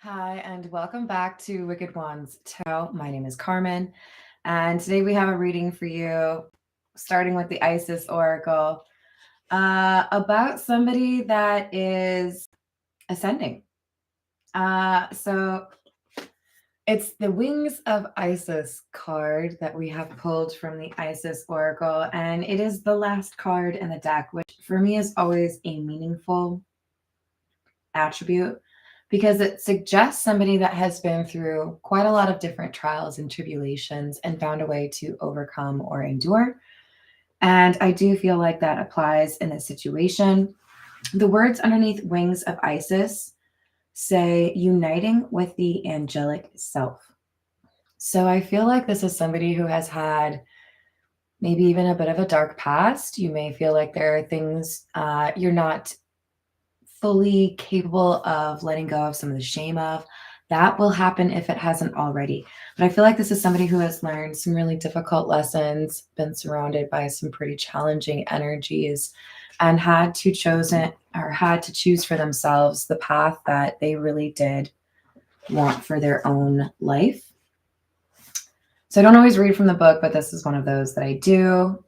Hi, and welcome back to Wicked Ones Tarot. My name is Carmen, and today we have a reading for you, starting with the Isis Oracle, about somebody that is ascending. So it's the Wings of Isis card that we have pulled from the Isis Oracle, and it is the last card in the deck, which for me is always a meaningful attribute because it suggests somebody that has been through quite a lot of different trials and tribulations and found a way to overcome or endure. And I do feel like that applies in this situation. The words underneath Wings of Isis say uniting with the angelic self. So I feel like this is somebody who has had maybe even a bit of a dark past. You may feel like there are things you're not fully capable of letting go of some of the shame of. That will happen if it hasn't already. But I feel like this is somebody who has learned some really difficult lessons, been surrounded by some pretty challenging energies, and had to choose for themselves the path that they really did want for their own life. So I don't always read from the book, but this is one of those that I do.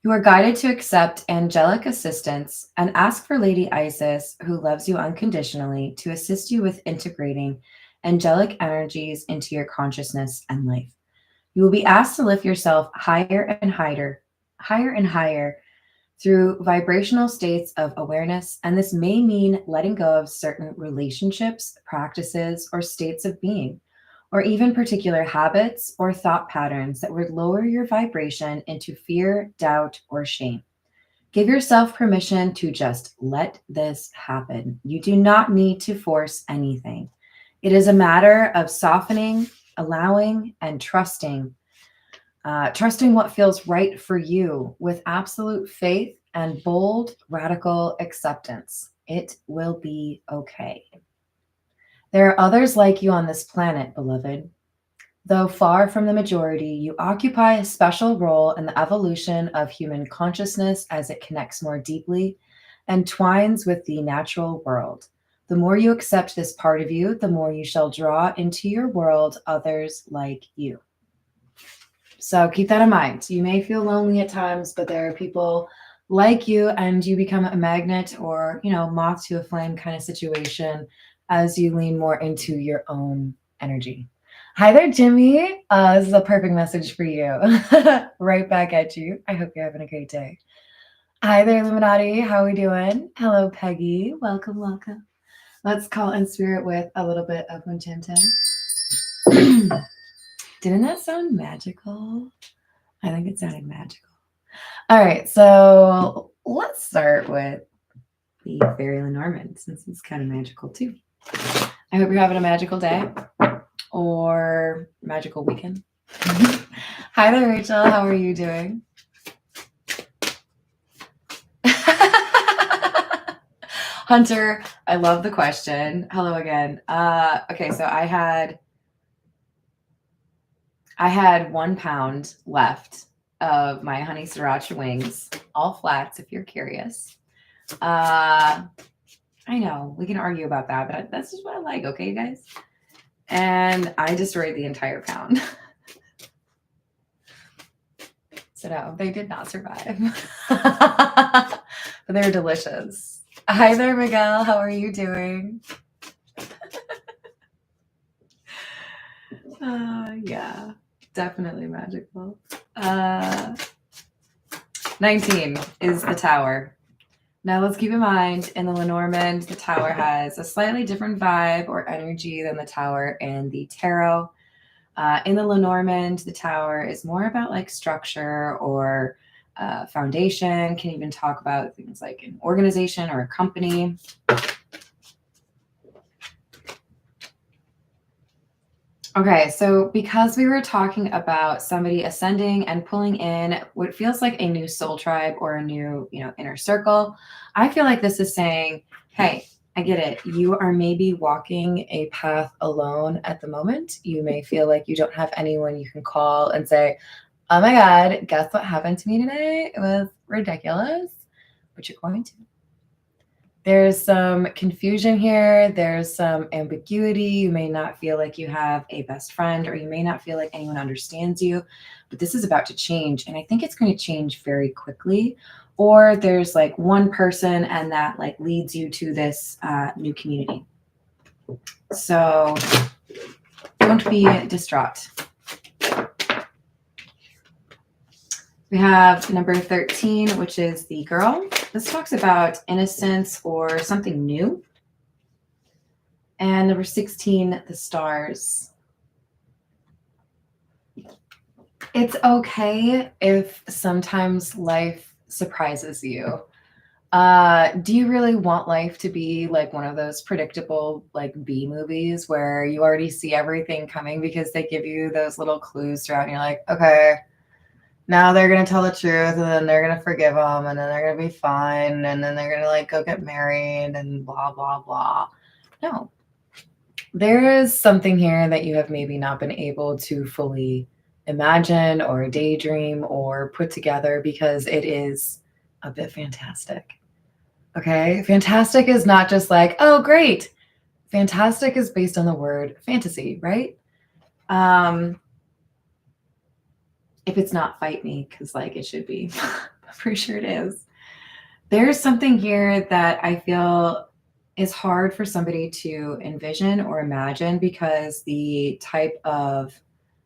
You are guided to accept angelic assistance and ask for Lady Isis, who loves you unconditionally, to assist you with integrating angelic energies into your consciousness and life. You will be asked to lift yourself higher and higher through vibrational states of awareness, and this may mean letting go of certain relationships, practices, or states of being, or even particular habits or thought patterns that would lower your vibration into fear, doubt, or shame. Give yourself permission to just let this happen. You do not need to force anything. It is a matter of softening, allowing, and trusting. Trusting what feels right for you with absolute faith and bold, radical acceptance. It will be okay. There are others like you on this planet, beloved. Though far from the majority, you occupy a special role in the evolution of human consciousness as it connects more deeply and twines with the natural world. The more you accept this part of you, the more you shall draw into your world others like you. So keep that in mind. You may feel lonely at times, but there are people like you, and you become a magnet or, moth to a flame kind of situation as you lean more into your own energy. Hi there, Jimmy. This is a perfect message for you. Right back at you. I hope you're having a great day. Hi there, Illuminati. How are we doing? Hello, Peggy. Welcome, welcome. Let's call in spirit with a little bit of Winchinton. Didn't that sound magical? I think it sounded magical. All right, so let's start with the Fairy Lenormand, since it's kind of magical too. I hope you're having a magical day or magical weekend. Hi there, Rachel. How are you doing? Hunter, I love the question. Hello again. Okay, so I had 1 pound left of my honey sriracha wings, all flats if you're curious. I know we can argue about that, but that's just what I like, okay, you guys? And I destroyed the entire pound. So no, they did not survive. But they're delicious. Hi there, Miguel. How are you doing? Yeah, definitely magical. 19 is the tower. Now let's keep in mind, in the Lenormand, the tower has a slightly different vibe or energy than the tower in the tarot. In the Lenormand, the tower is more about like structure or foundation, can even talk about things like an organization or a company. Okay, so because we were talking about somebody ascending and pulling in what feels like a new soul tribe or a new, inner circle, I feel like this is saying, hey, I get it. You are maybe walking a path alone at the moment. You may feel like you don't have anyone you can call and say, oh my God, guess what happened to me today? It was ridiculous, but you're going to. There's some confusion here. There's some ambiguity. You may not feel like you have a best friend, or you may not feel like anyone understands you, but this is about to change. And I think it's going to change very quickly. Or there's like one person and that like leads you to this new community. So don't be distraught. We have number 13, which is the girl. This talks about innocence or something new. And number 16, the stars. It's okay if sometimes life surprises you. Do you really want life to be like one of those predictable like B movies where you already see everything coming because they give you those little clues throughout and you're like, okay, now they're going to tell the truth and then they're going to forgive them and then they're going to be fine and then they're going to like go get married and blah, blah, blah. No. There is something here that you have maybe not been able to fully imagine or daydream or put together because it is a bit fantastic. Okay? Fantastic is not just like, oh, great. Fantastic is based on the word fantasy, right? If it's not, fight me, because like it should be. I'm pretty sure it is. There's something here that I feel is hard for somebody to envision or imagine because the type of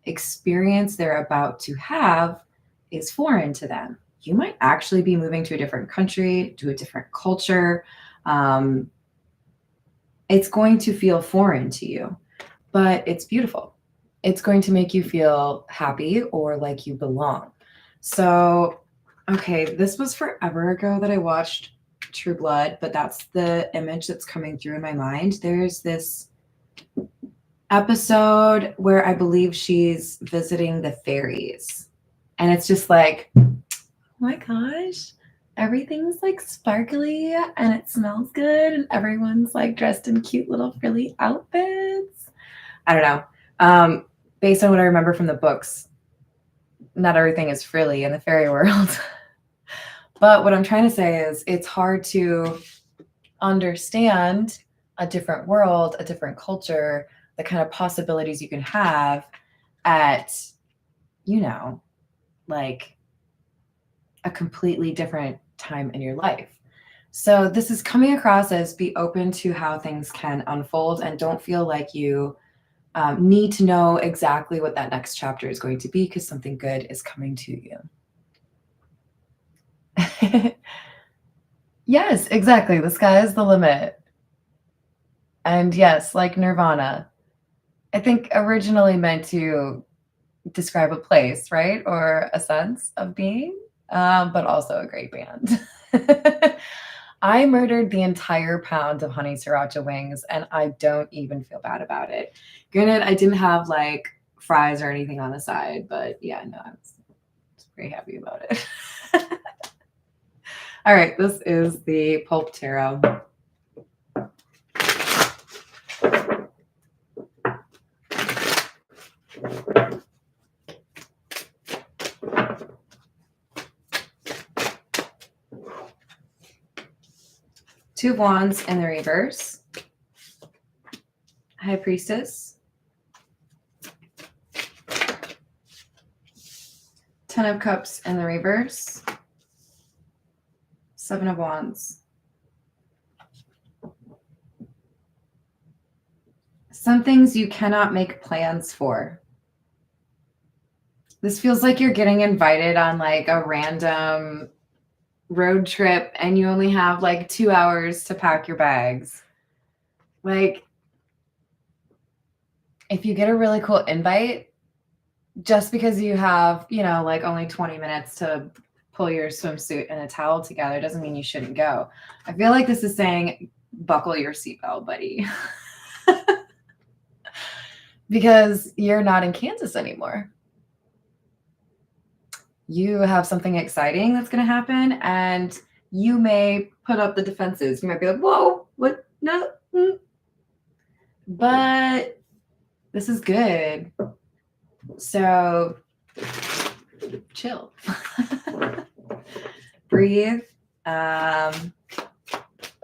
experience they're about to have is foreign to them. You might actually be moving to a different country, to a different culture. It's going to feel foreign to you, but it's beautiful. It's going to make you feel happy or like you belong. So, okay, this was forever ago that I watched True Blood, but that's the image that's coming through in my mind. There's this episode where I believe she's visiting the fairies. And it's just like, oh my gosh, everything's like sparkly and it smells good and everyone's like dressed in cute little frilly outfits. I don't know. Based on what I remember from the books, not everything is frilly in the fairy world. But what I'm trying to say is it's hard to understand a different world, a different culture, the kind of possibilities you can have at, you know, like a completely different time in your life. So this is coming across as be open to how things can unfold and don't feel like you need to know exactly what that next chapter is going to be because something good is coming to you. Yes, exactly. The sky is the limit. And yes, like Nirvana, I think originally meant to describe a place, right? Or a sense of being, but also a great band. I murdered the entire pound of honey sriracha wings, and I don't even feel bad about it. Granted, I didn't have like fries or anything on the side, but yeah, no, I was pretty happy about it. All right, this is the Pulp Tarot. Two of Wands in the reverse. High Priestess. 10 of Cups in the reverse. 7 of Wands. Some things you cannot make plans for. This feels like you're getting invited on like a random road trip and you only have like 2 hours to pack your bags. Like, if you get a really cool invite, just because you have, you know, like only 20 minutes to pull your swimsuit and a towel together doesn't mean you shouldn't go. I feel like this is saying, buckle your seatbelt, buddy. Because you're not in Kansas anymore. You have something exciting that's going to happen, and you may put up the defenses. You might be like, whoa, what? No. But this is good. So chill. Breathe.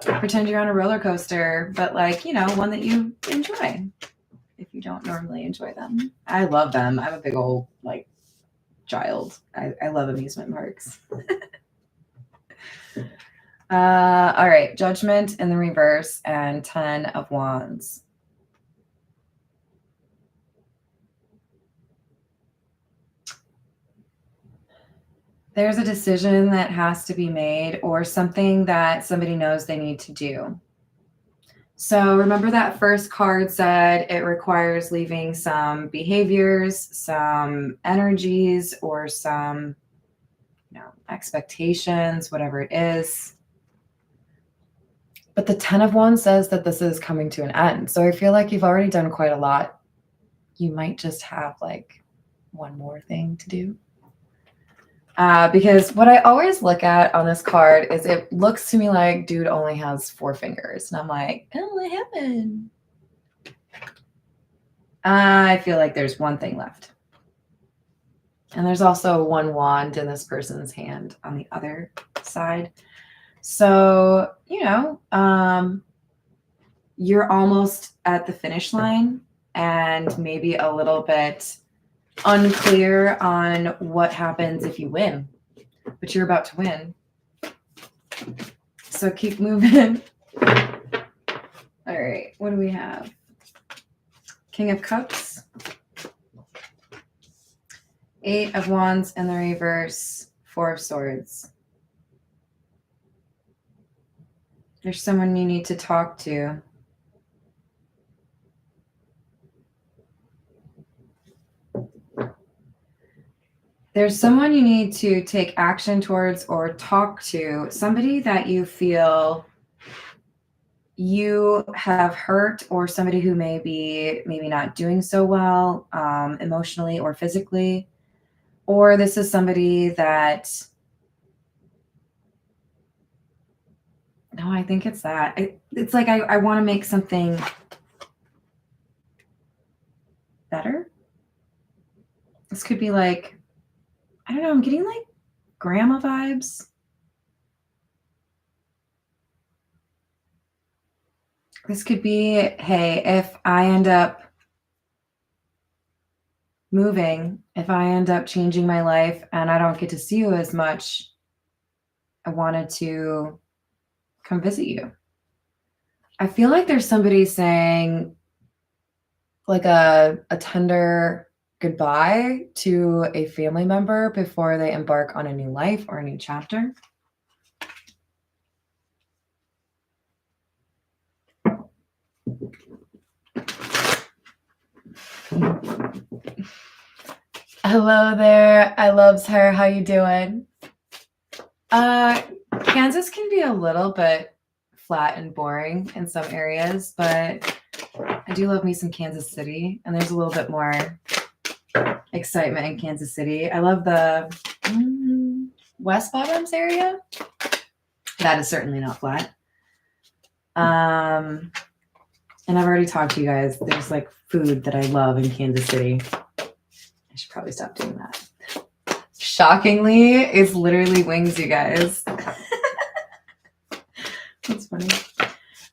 Pretend you're on a roller coaster, but like, you know, one that you enjoy if you don't normally enjoy them. I love them. I'm a big old like child. I love amusement parks. All right, Judgment in the reverse and 10 of Wands. There's a decision that has to be made or something that somebody knows they need to do. So remember that first card said it requires leaving some behaviors, some energies, or some, you know, expectations, whatever it is. But the 10 of Wands says that this is coming to an end. So I feel like you've already done quite a lot. You might just have like one more thing to do. Because what I always look at on this card is it looks to me like dude only has 4 fingers. And I'm like, oh, what happened? I feel like there's one thing left. And there's also one wand in this person's hand on the other side. So, you know, you're almost at the finish line and maybe a little bit unclear on what happens if you win, but you're about to win. So keep moving. All right, what do we have? King of Cups, 8 of Wands in the reverse, 4 of Swords. There's someone you need to talk to. There's someone you need to take action towards or talk to, somebody that you feel you have hurt or somebody who may be maybe not doing so well emotionally or physically. Or this is somebody that, no, I think it's that. It's like I want to make something better. This could be like, I don't know, I'm getting like grandma vibes. This could be, hey, if I end up moving, if I end up changing my life and I don't get to see you as much, I wanted to come visit you. I feel like there's somebody saying like a tender goodbye to a family member before they embark on a new life or a new chapter. Hello there. I loves her. How you doing? Kansas can be a little bit flat and boring in some areas, but I do love me some Kansas City, and there's a little bit more excitement in Kansas City. I love the West Bottoms area. That is certainly not flat. And I've already talked to you guys. There's like food that I love in Kansas City. I should probably stop doing that. Shockingly, it's literally wings, you guys. That's funny.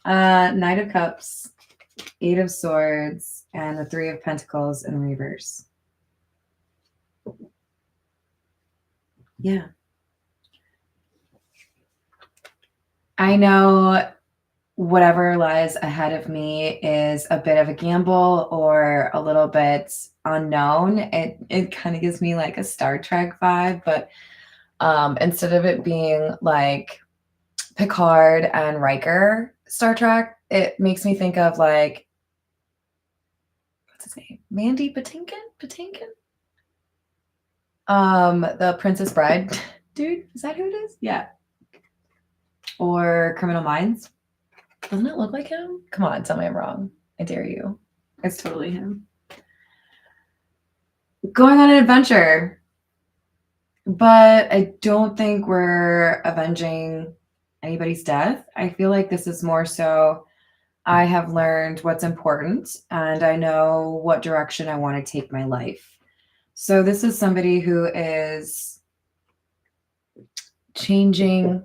Knight of Cups, 8 of Swords, and the 3 of Pentacles in reverse. Yeah. I know whatever lies ahead of me is a bit of a gamble or a little bit unknown. It kind of gives me like a Star Trek vibe, but instead of it being like Picard and Riker Star Trek, it makes me think of like, what's his name? Mandy Patinkin? The Princess Bride dude. Is that who it is? Yeah. Or Criminal Minds. Doesn't it look like him? Come on, tell me I'm wrong. I dare you. It's totally him. Going on an adventure. But I don't think we're avenging anybody's death. I feel like this is more so I have learned what's important and I know what direction I want to take my life. So this is somebody who is changing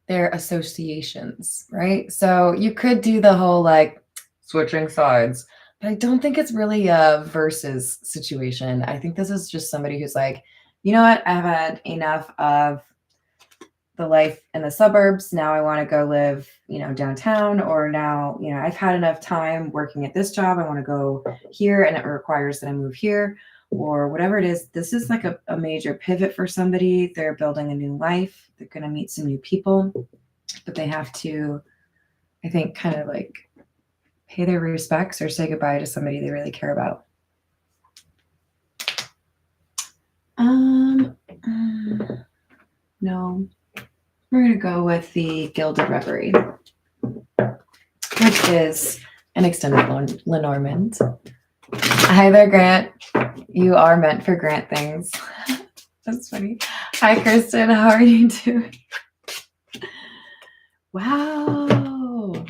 their associations, right? So you could do the whole like switching sides, but I don't think it's really a versus situation. I think this is just somebody who's like, you know what? I've had enough of the life in the suburbs. Now I want to go live, downtown, or now, I've had enough time working at this job. I want to go here and it requires that I move here or whatever it is. This is like a major pivot for somebody. They're building a new life. They're going to meet some new people, but they have to, I think, kind of like pay their respects or say goodbye to somebody they really care about. No. We're going to go with the Gilded Reverie, which is an extended Lenormand. Hi there, Grant. You are meant for Grant things. That's funny. Hi, Kristen. How are you doing? Wow.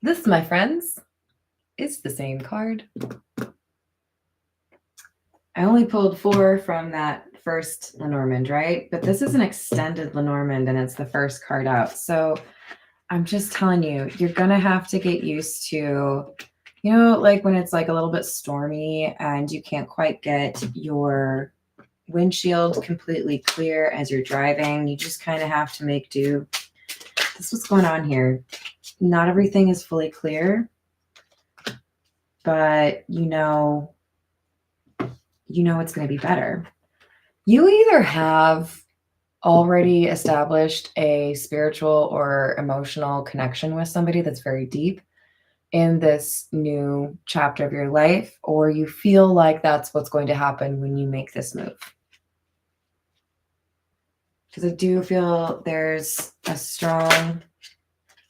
This, my friends, is the same card. I only pulled 4 from that first Lenormand, right? But this is an extended Lenormand and it's the first card out. So I'm just telling you, you're going to have to get used to, like when it's like a little bit stormy and you can't quite get your windshield completely clear as you're driving. You just kind of have to make do. This is what's going on here. Not everything is fully clear, but it's going to be better. You either have already established a spiritual or emotional connection with somebody that's very deep in this new chapter of your life, or you feel like that's what's going to happen when you make this move. Because I do feel there's a strong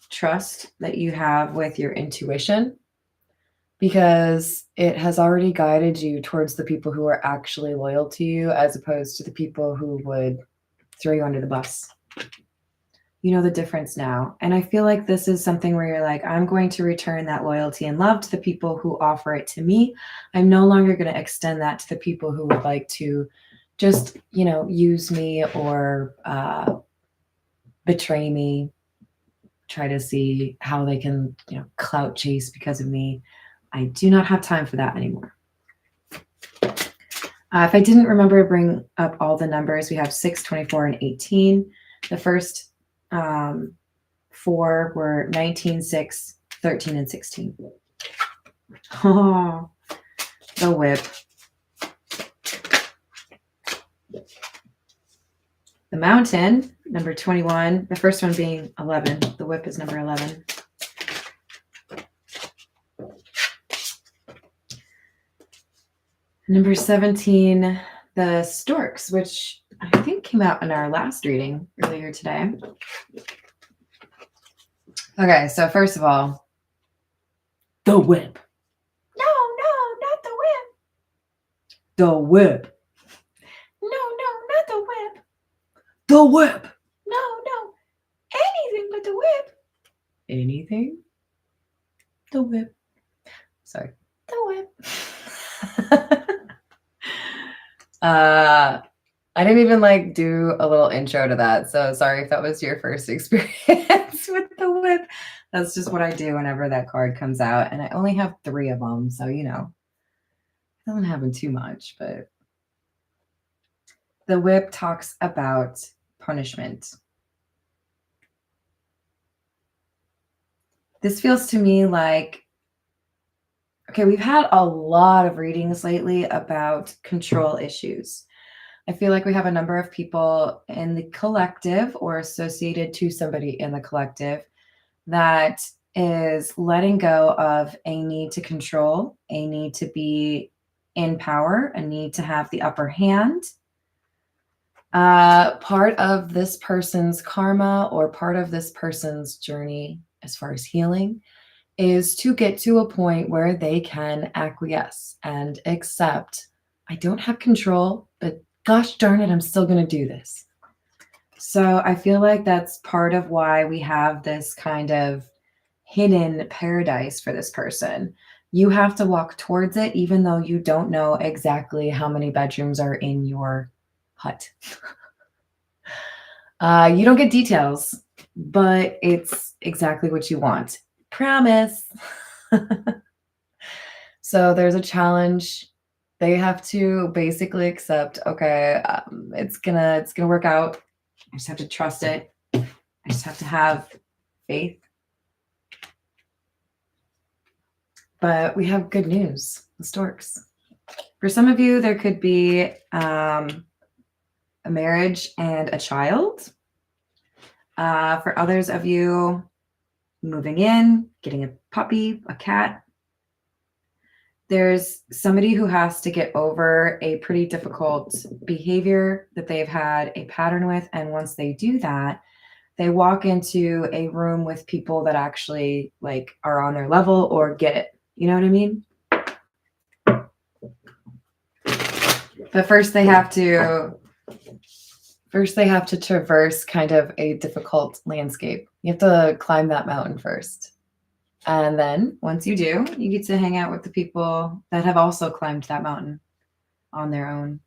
trust that you have with your intuition, because it has already guided you towards the people who are actually loyal to you, as opposed to the people who would throw you under the bus. You know the difference now. And I feel like this is something where you're like, I'm going to return that loyalty and love to the people who offer it to me. I'm no longer going to extend that to the people who would like to just, use me or betray me, try to see how they can, clout chase because of me. I do not have time for that anymore. If I didn't remember to bring up all the numbers, we have 6, 24, and 18. The first 4 were 19, 6, 13, and 16. Oh, the whip. The mountain, number 21. The first one being 11. The whip is number 11. Number 17, the storks, which I think came out in our last reading earlier today. Okay, so first of all, the whip. No, not the whip. The whip. No, not the whip. The whip. No. Anything but the whip. Anything? The whip. Sorry. The whip. I didn't even do a little intro to that. So sorry if that was your first experience with the whip. That's just what I do whenever that card comes out. And I only have 3 of them. So, it doesn't happen too much, but the whip talks about punishment. This feels to me like, okay, we've had a lot of readings lately about control issues. I feel like we have a number of people in the collective or associated to somebody in the collective that is letting go of a need to control, a need to be in power, a need to have the upper hand. Part of this person's karma or part of this person's journey as far as healing is to get to a point where they can acquiesce and accept, I don't have control, but gosh darn it, I'm still going to do this. So I feel like that's part of why we have this kind of hidden paradise for this person. You have to walk towards it, even though you don't know exactly how many bedrooms are in your hut. You don't get details, but it's exactly what you want. Promise. So there's a challenge. They have to basically accept, okay, it's gonna work out. I just have to trust it. I just have to have faith. But we have good news, the storks. For some of you, there could be a marriage and a child. For others of you, moving in, getting a puppy, a cat. There's somebody who has to get over a pretty difficult behavior that they've had a pattern with. And once they do that, they walk into a room with people that actually like are on their level or get it. You know what I mean? But first they have to traverse kind of a difficult landscape. You have to climb that mountain first. And then once you do, you get to hang out with the people that have also climbed that mountain on their own.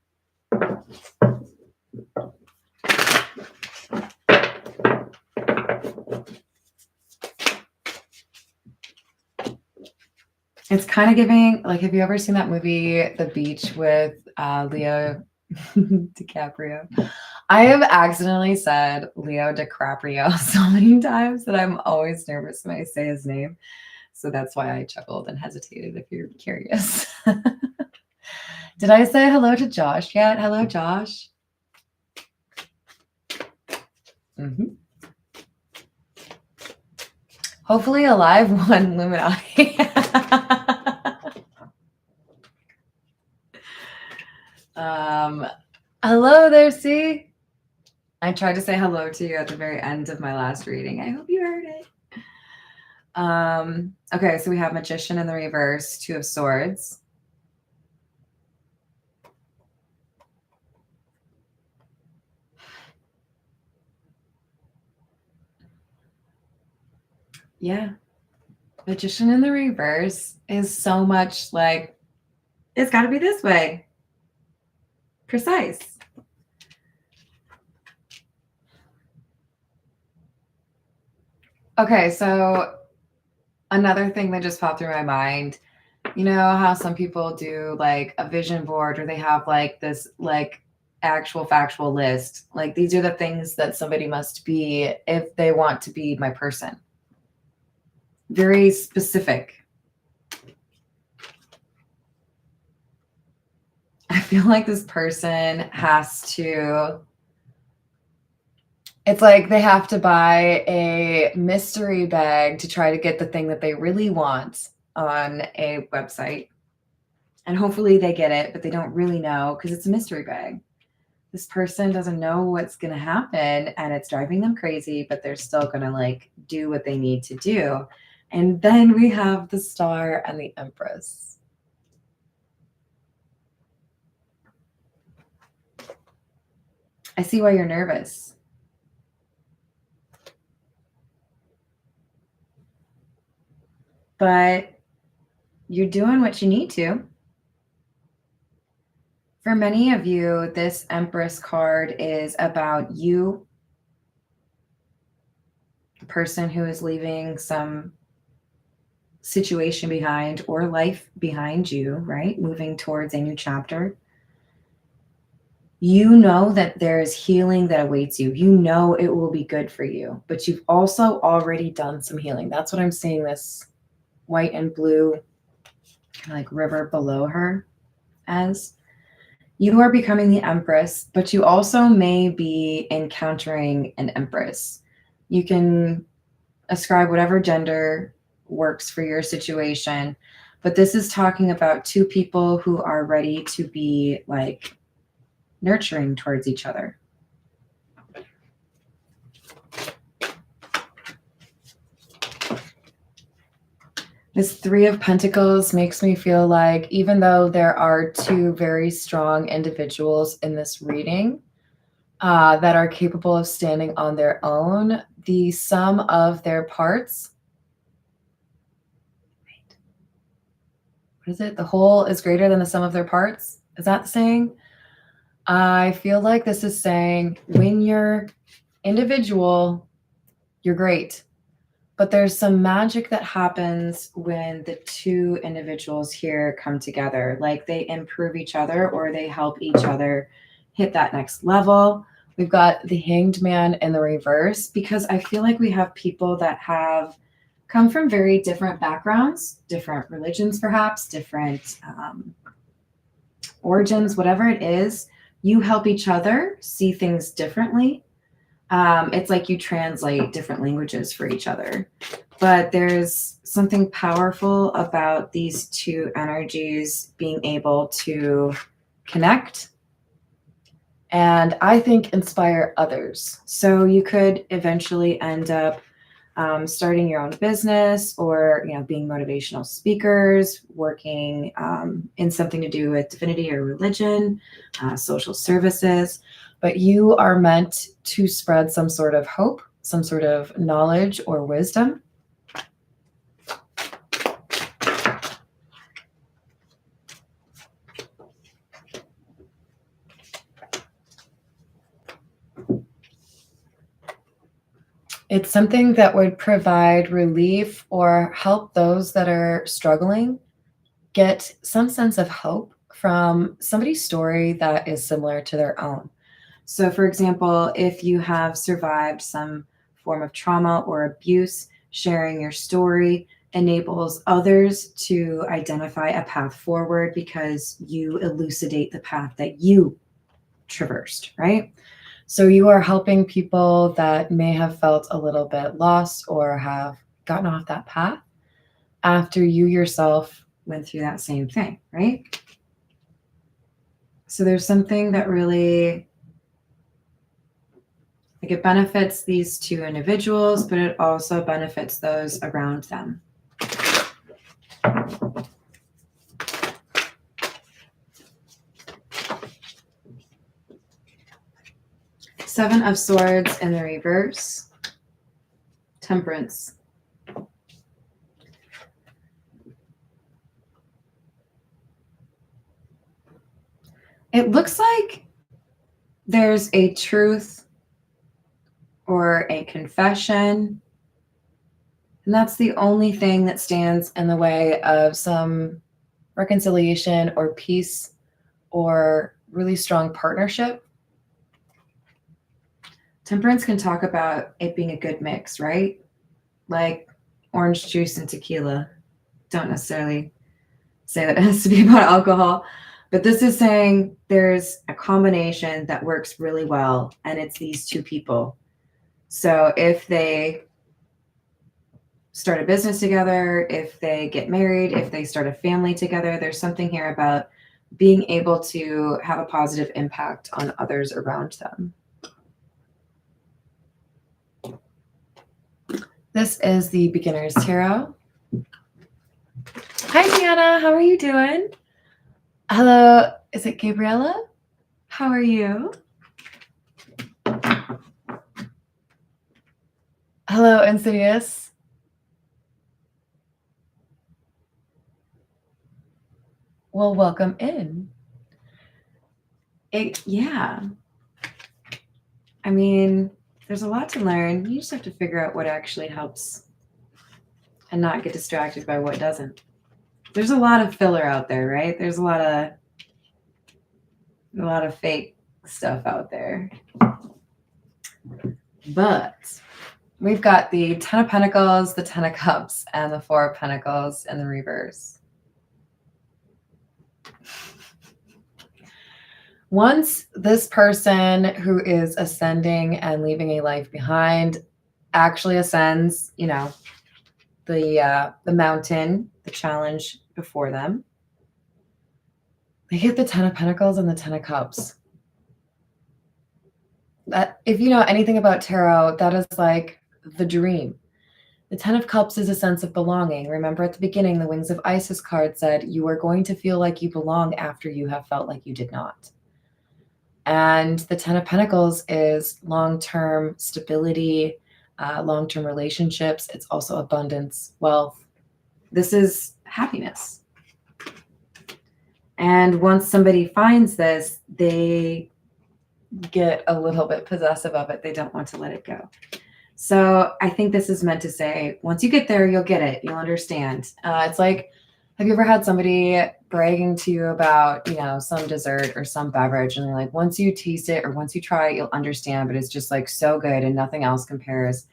It's kind of giving, like, have you ever seen that movie, The Beach, with Leo DiCaprio? I have accidentally said Leo DiCaprio so many times that I'm always nervous when I say his name. So that's why I chuckled and hesitated, if you're curious. Did I say hello to Josh yet? Hello, Josh. Hopefully a live one, Illuminati. Hello there, C. I tried to say hello to you at the very end of my last reading. I hope you heard it. Okay, so we have Magician in the reverse, Two of Swords. Yeah. Magician in the reverse is so much like, it's got to be this way. Precise. Okay, so another thing that just popped through my mind, you know how some people do like a vision board, or they have like this like actual factual list. Like, these are the things that somebody must be if they want to be my person. Very specific. I feel like this person has to, it's like they have to buy a mystery bag to try to get the thing that they really want on a website. And hopefully they get it, but they don't really know because it's a mystery bag. This person doesn't know what's going to happen and it's driving them crazy, but they're still going to like do what they need to do. And then we have the Star and the Empress. I see why you're nervous. But you're doing what you need to. For many of you, this Empress card is about you, the person who is leaving some situation behind or life behind you, right? Moving towards a new chapter. You know that there is healing that awaits you. You know it will be good for you, but you've also already done some healing. That's what I'm seeing, this white and blue kind of like river below her as. You are becoming the Empress, but you also may be encountering an Empress. You can ascribe whatever gender works for your situation, but this is talking about two people who are ready to be like nurturing towards each other. This Three of Pentacles makes me feel like, even though there are two very strong individuals in this reading that are capable of standing on their own, the sum of their parts, what is it? The whole is greater than the sum of their parts. Is that the saying? I feel like this is saying when you're individual, you're great. But there's some magic that happens when the two individuals here come together. Like they improve each other or they help each other hit that next level. We've got the Hanged Man in the reverse because I feel like we have people that have come from very different backgrounds, different religions, perhaps, different origins, whatever it is. You help each other see things differently. It's like you translate different languages for each other. But there's something powerful about these two energies being able to connect and I think inspire others. So you could eventually end up starting your own business or being motivational speakers, working in something to do with divinity or religion, social services. But you are meant to spread some sort of hope, some sort of knowledge or wisdom. It's something that would provide relief or help those that are struggling get some sense of hope from somebody's story that is similar to their own. So, for example, if you have survived some form of trauma or abuse, sharing your story enables others to identify a path forward because you elucidate the path that you traversed, right? So you are helping people that may have felt a little bit lost or have gotten off that path after you yourself went through that same thing, right? So there's something that really, like, it benefits these two individuals, but it also benefits those around them. Seven of Swords in the reverse. Temperance. It looks like there's a truth or a confession, and that's the only thing that stands in the way of some reconciliation or peace or really strong partnership. Temperance can talk about it being a good mix, right? Like orange juice and tequila. Don't necessarily say that it has to be about alcohol, but this is saying there's a combination that works really well, and it's these two people. So if they start a business together, if they get married, if they start a family together, there's something here about being able to have a positive impact on others around them. This is the Beginner's Tarot. Hi, Deanna. How are you doing? Hello. Is it Gabriella? How are you? Hello, Insidious. Well, welcome in. Yeah. I mean, there's a lot to learn. You just have to figure out what actually helps and not get distracted by what doesn't. There's a lot of filler out there, right? There's a lot of fake stuff out there. But we've got the Ten of Pentacles, the Ten of Cups, and the Four of Pentacles in the reverse. Once this person who is ascending and leaving a life behind actually ascends, the mountain, the challenge before them, they get the Ten of Pentacles and the Ten of Cups. That, if you know anything about tarot, that is like the dream. The Ten of Cups is a sense of belonging. Remember at the beginning, the Wings of Isis card said you are going to feel like you belong after you have felt like you did not. And the Ten of Pentacles is long-term stability, long-term relationships. It's also abundance, wealth. This is happiness. And once somebody finds this, they get a little bit possessive of it. They don't want to let it go. So I think this is meant to say, once you get there, you'll get it. You'll understand. It's like, have you ever had somebody bragging to you about, some dessert or some beverage, and they're like, once you taste it or once you try it, you'll understand, but it's just like so good and nothing else compares.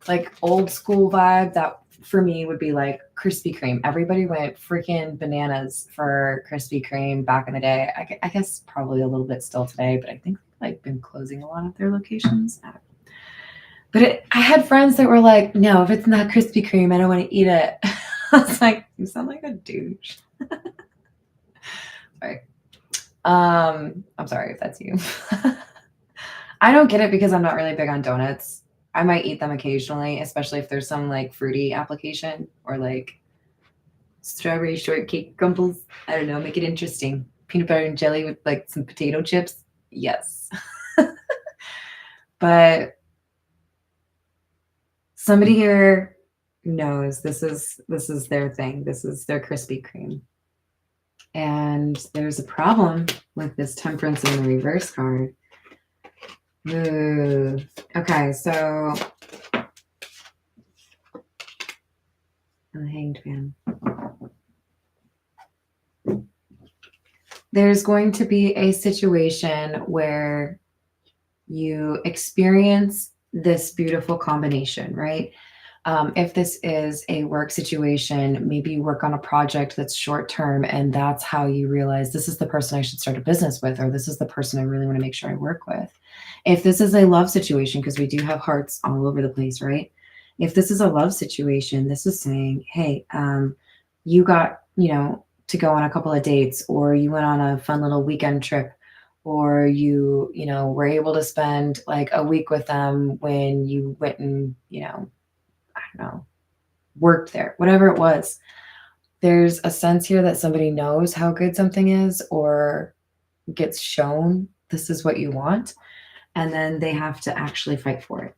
Like old school vibe that for me would be like Krispy Kreme. Everybody went freaking bananas for Krispy Kreme back in the day. I guess probably a little bit still today, but I think they've like been closing a lot of their locations. But I had friends that were like, no, if it's not Krispy Kreme, I don't want to eat it. I was like, you sound like a douche. Sorry. I'm sorry if that's you. I don't get it because I'm not really big on donuts. I might eat them occasionally, especially if there's some like fruity application or like strawberry shortcake crumbles. I don't know, make it interesting. Peanut butter and jelly with like some potato chips. Yes. But somebody here knows this is their thing. This is their Krispy Kreme. And there's a problem with this Temperance in the reverse card. Ooh. Okay, so the Hanged Man. There's going to be a situation where you experience this beautiful combination, right? If this is a work situation, maybe you work on a project that's short term and that's how you realize this is the person I should start a business with, or this is the person I really want to make sure I work with. If this is a love situation, because we do have hearts all over the place, right? If this is a love situation, this is saying, hey, you got, to go on a couple of dates, or you went on a fun little weekend trip, or you were able to spend like a week with them when you went and, I don't know, worked there, whatever it was. There's a sense here that somebody knows how good something is or gets shown this is what you want, and then they have to actually fight for it.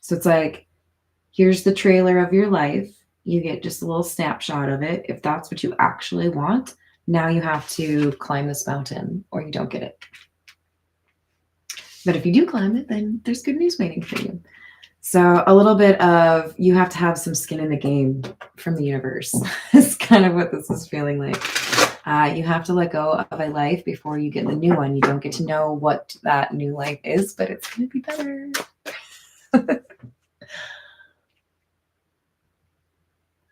So it's like, here's the trailer of your life. You get just a little snapshot of it. If that's what you actually want, now you have to climb this mountain or you don't get it. But if you do climb it, then there's good news waiting for you. So a little bit of you have to have some skin in the game from the universe is kind of what this is feeling like. You have to let go of a life before you get the new one. You don't get to know what that new life is, but it's going to be better.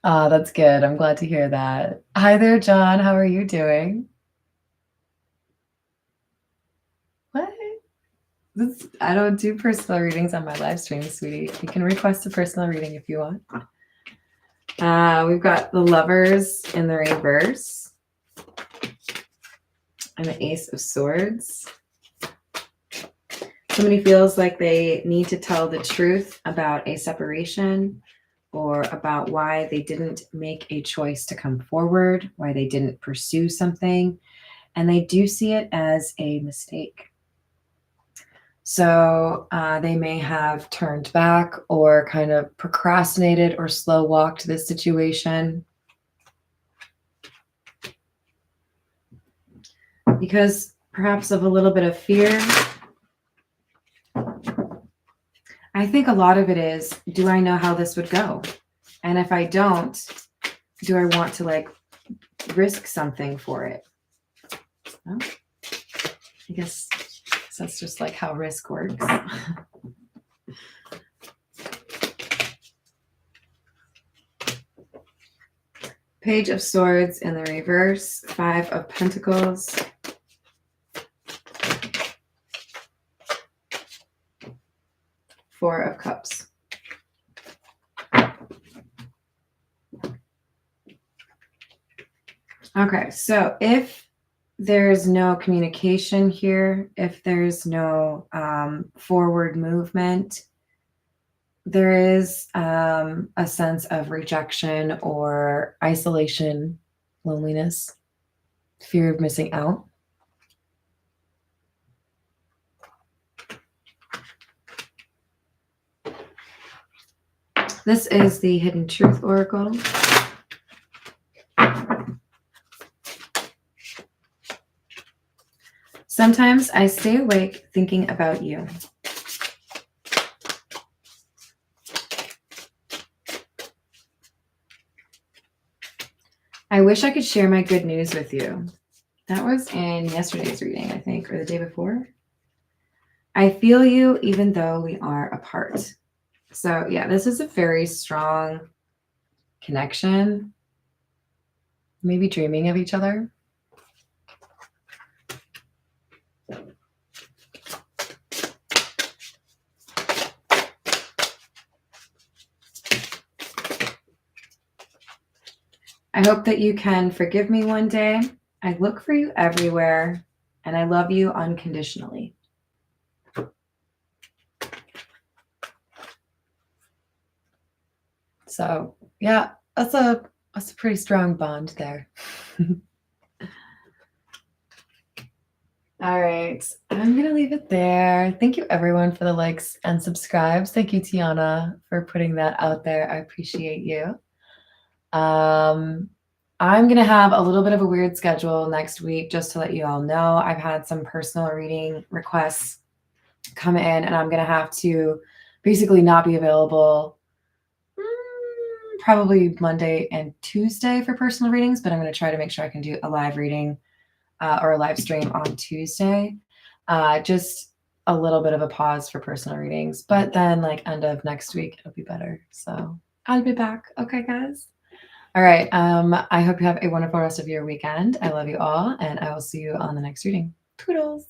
That's good. I'm glad to hear that. Hi there, John. How are you doing? What? I don't do personal readings on my live stream, sweetie. You can request a personal reading if you want. We've got the Lovers in the reverse and the Ace of Swords. Somebody feels like they need to tell the truth about a separation or about why they didn't make a choice to come forward, why they didn't pursue something, and they do see it as a mistake. So they may have turned back or kind of procrastinated or slow walked this situation because perhaps of a little bit of fear. I think a lot of it is, do I know how this would go? And if I don't, do I want to like risk something for it? Well, I guess that's just like how risk works. Page of Swords in the reverse, Five of Pentacles. Four of Cups. Okay, so if there's no communication here, if there's no forward movement, there is a sense of rejection or isolation, loneliness, fear of missing out. This is the Hidden Truth Oracle. Sometimes I stay awake thinking about you. I wish I could share my good news with you. That was in yesterday's reading, I think, or the day before. I feel you even though we are apart. So yeah, this is a very strong connection. Maybe dreaming of each other. I hope that you can forgive me one day. I look for you everywhere, and I love you unconditionally. So yeah, that's a pretty strong bond there. All right, I'm gonna leave it there. Thank you everyone for the likes and subscribes. Thank you, Tiana, for putting that out there. I appreciate you. I'm gonna have a little bit of a weird schedule next week, just to let you all know. I've had some personal reading requests come in, and I'm gonna have to basically not be available probably Monday and Tuesday for personal readings, but I'm going to try to make sure I can do a live reading or a live stream on Tuesday. Just a little bit of a pause for personal readings, but then like end of next week, it'll be better. So I'll be back. Okay, guys. All right. I hope you have a wonderful rest of your weekend. I love you all, and I will see you on the next reading. Toodles.